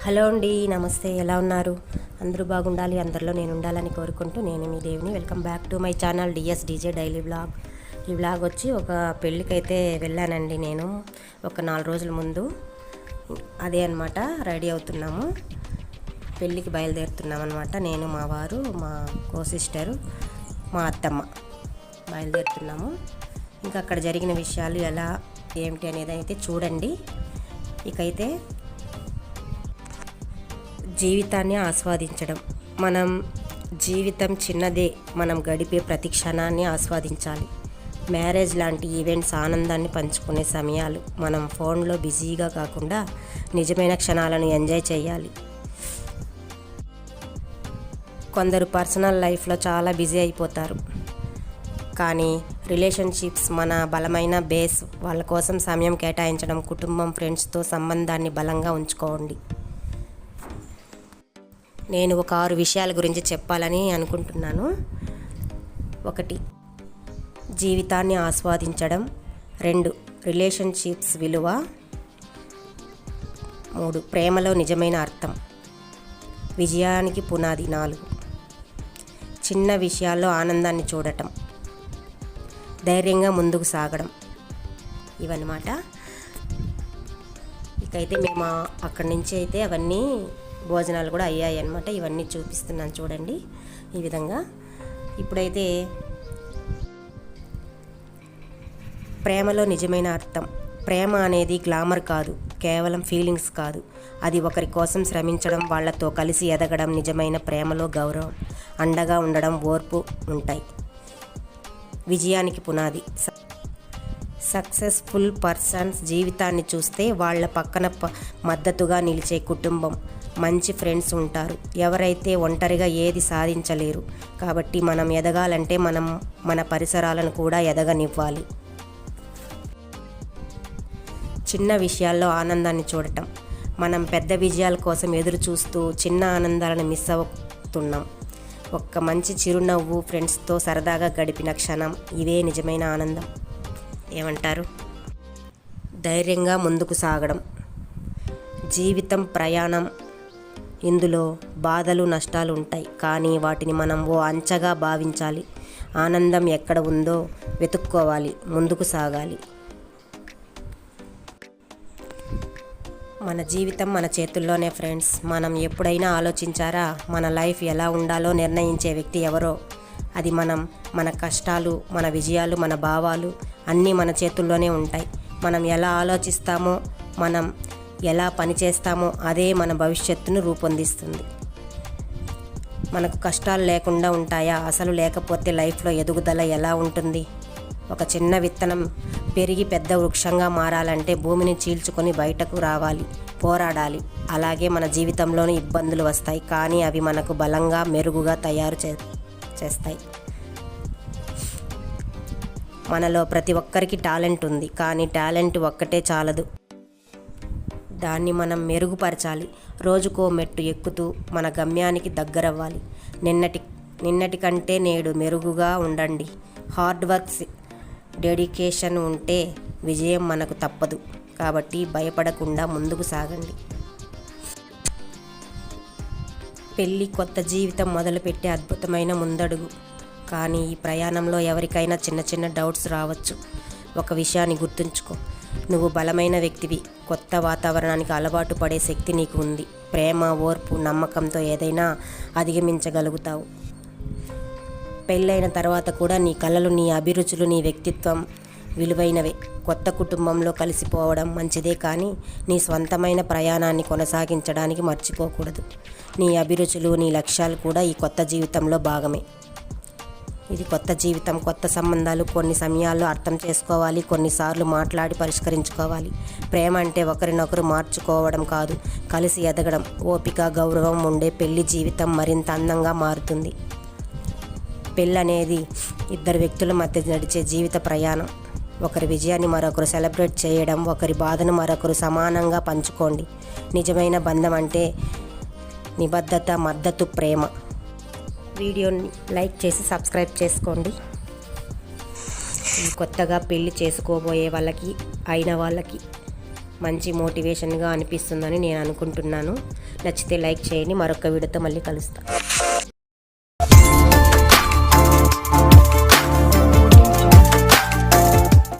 Hello అండి, నమస్తే. ఎలా ఉన్నారు? అందరూ బాగుండాలి, అందరిలో నేను ఉండాలని కోరుకుంటూ నేను మీ దేవిని. Welcome back to my channel DSDJ daily blog. ఈ బ్లాగ్ వచ్చి ఒక పెళ్ళికైతే వెళ్ళానండి నేను ఒక 4 రోజుల ముందు. అదే అనమాట, రెడీ అవుతున్నాము, పెళ్ళికి బయలుదేరుతున్నాం అనమాట. నేను, మా వారు, మా కో సిస్టరు, మా అత్తమ్మ బయలుదేరుతున్నాము. ఇంకా అక్కడ జరిగిన విషయాలు ఎలా ఏమిటి అనేది అయితే చూడండి. ఇకైతే జీవితాన్ని ఆస్వాదించడం. మనం జీవితం చిన్నదే, మనం గడిపే ప్రతి క్షణాన్ని ఆస్వాదించాలి. మ్యారేజ్ లాంటి ఈవెంట్స్ ఆనందాన్ని పంచుకునే సమయాలు. మనం ఫోన్లో బిజీగా కాకుండా నిజమైన క్షణాలను ఎంజాయ్ చేయాలి. కొందరు పర్సనల్ లైఫ్లో చాలా బిజీ అయిపోతారు, కానీ రిలేషన్షిప్స్ మన బలమైన బేస్. వాళ్ళ కోసం సమయం కేటాయించడం, కుటుంబం, ఫ్రెండ్స్తో సంబంధాన్ని బలంగా ఉంచుకోండి. నేను ఒక 6 విషయాల గురించి చెప్పాలని అనుకుంటున్నాను. 1, జీవితాన్ని ఆస్వాదించడం. 2, రిలేషన్షిప్స్ విలువ. 3, ప్రేమలో నిజమైన అర్థం. విజయానికి పునాది. 4, చిన్న విషయాల్లో ఆనందాన్ని చూడటం. ధైర్యంగా ముందుకు సాగడం. ఇవన్నమాట. ఇకైతే మేము అక్కడి నుంచి అయితే అవన్నీ భోజనాలు కూడా అయ్యాయి అన్నమాట. ఇవన్నీ చూపిస్తున్నాను చూడండి. ఈ విధంగా ఇప్పుడైతే ప్రేమలో నిజమైన అర్థం. ప్రేమ అనేది గ్లామర్ కాదు, కేవలం ఫీలింగ్స్ కాదు. అది ఒకరి కోసం శ్రమించడం, వాళ్ళతో కలిసి ఎదగడం. నిజమైన ప్రేమలో గౌరవం, అండగా ఉండడం, ఓర్పు ఉంటాయి. విజయానికి పునాది. సక్సెస్ఫుల్ పర్సన్స్ జీవితాన్ని చూస్తే వాళ్ళ పక్కన మద్దతుగా నిలిచే కుటుంబం, మంచి ఫ్రెండ్స్ ఉంటారు. ఎవరైతే ఒంటరిగా ఏది సాధించలేరు. కాబట్టి మనం ఎదగాలంటే మనం మన పరిసరాలను కూడా ఎదగనివ్వాలి. చిన్న విషయాల్లో ఆనందాన్ని చూడటం. మనం పెద్ద విజయాల కోసం ఎదురు చూస్తూ చిన్న ఆనందాలను మిస్ అవుతున్నాం. ఒక్క మంచి చిరునవ్వు, ఫ్రెండ్స్తో సరదాగా గడిపిన క్షణం, ఇవే నిజమైన ఆనందం. ఏమంటారు? ధైర్యంగా ముందుకు సాగడం. జీవితం ప్రయాణం. ఇందులో బాధలు, నష్టాలు ఉంటాయి, కానీ వాటిని మనం ఓ అంచగా భావించాలి. ఆనందం ఎక్కడ ఉందో వెతుక్కోవాలి, ముందుకు సాగాలి. మన జీవితం మన చేతుల్లోనే ఫ్రెండ్స్. మనం ఎప్పుడైనా ఆలోచించారా, మన లైఫ్ ఎలా ఉండాలో నిర్ణయించే వ్యక్తి ఎవరో? అది మనం. మన కష్టాలు, మన విజయాలు, మన భావాలు అన్నీ మన చేతుల్లోనే ఉంటాయి. మనం ఎలా ఆలోచిస్తామో, మనం ఎలా పనిచేస్తామో అదే మన భవిష్యత్తును రూపొందిస్తుంది. మనకు కష్టాలు లేకుండా ఉంటాయా? అసలు లేకపోతే లైఫ్లో ఎదుగుదల ఎలా ఉంటుంది? ఒక చిన్న విత్తనం పెరిగి పెద్ద వృక్షంగా మారాలంటే భూమిని చీల్చుకొని బయటకు రావాలి, పోరాడాలి. అలాగే మన జీవితంలోని ఇబ్బందులు వస్తాయి, కానీ అవి మనకు బలంగా, మెరుగుగా తయారు చేస్తాయి. మనలో ప్రతి ఒక్కరికి టాలెంట్ ఉంది, కానీ టాలెంట్ ఒక్కటే చాలదు. దాన్ని మనం మెరుగుపరచాలి. రోజుకో మెట్టు ఎక్కుతూ మన గమ్యానికి దగ్గరవ్వాలి. నిన్నటి కంటే నేడు మెరుగుగా ఉండండి. హార్డ్ వర్క్, డెడికేషన్ ఉంటే విజయం మనకు తప్పదు. కాబట్టి భయపడకుండా ముందుకు సాగండి. పెళ్ళి కొత్త జీవితం మొదలుపెట్టే అద్భుతమైన ముందడుగు. కానీ ఈ ప్రయాణంలో ఎవరికైనా చిన్న చిన్న డౌట్స్ రావచ్చు. ఒక విషయాన్ని గుర్తుంచుకో, నువ్వు బలమైన వ్యక్తివి. కొత్త వాతావరణానికి అలవాటు పడే శక్తి నీకు ఉంది. ప్రేమ, ఓర్పు, నమ్మకంతో ఏదైనా అధిగమించగలుగుతావు. పెళ్ళైన తర్వాత కూడా నీ కలలు, నీ అభిరుచులు, నీ వ్యక్తిత్వం విలువైనవే. కొత్త కుటుంబంలో కలిసిపోవడం మంచిదే, కానీ నీ స్వంతమైన ప్రయాణాన్ని కొనసాగించడానికి మర్చిపోకూడదు. నీ అభిరుచులు, నీ లక్ష్యాలు కూడా ఈ కొత్త జీవితంలో భాగమే. ఇది కొత్త జీవితం, కొత్త సంబంధాలు. కొన్ని సమయాల్లో అర్థం చేసుకోవాలి, కొన్నిసార్లు మాట్లాడి పరిష్కరించుకోవాలి. ప్రేమ అంటే ఒకరినొకరు మార్చుకోవడం కాదు, కలిసి ఎదగడం. ఓపిక, గౌరవం ఉండే పెళ్లి జీవితం మరింత అందంగా మారుతుంది. పెళ్ళి అనేది 2 వ్యక్తుల మధ్య నడిచే జీవిత ప్రయాణం. ఒకరి విజయాన్ని మరొకరు సెలబ్రేట్ చేయడం, ఒకరి బాధను మరొకరు సమానంగా పంచుకోండి. నిజమైన బంధం అంటే నిబద్ధత, మద్దతు, ప్రేమ. వీడియోని లైక్ చేసి సబ్స్క్రైబ్ చేసుకోండి. కొత్తగా పెళ్లి చేసుకోబోయే వాళ్ళకి, అయిన వాళ్ళకి మంచి మోటివేషన్గా అనిపిస్తుందని నేను అనుకుంటున్నాను. నచ్చితే లైక్ చేయండి. మరొక వీడియోతో మళ్ళీ కలుస్తాను.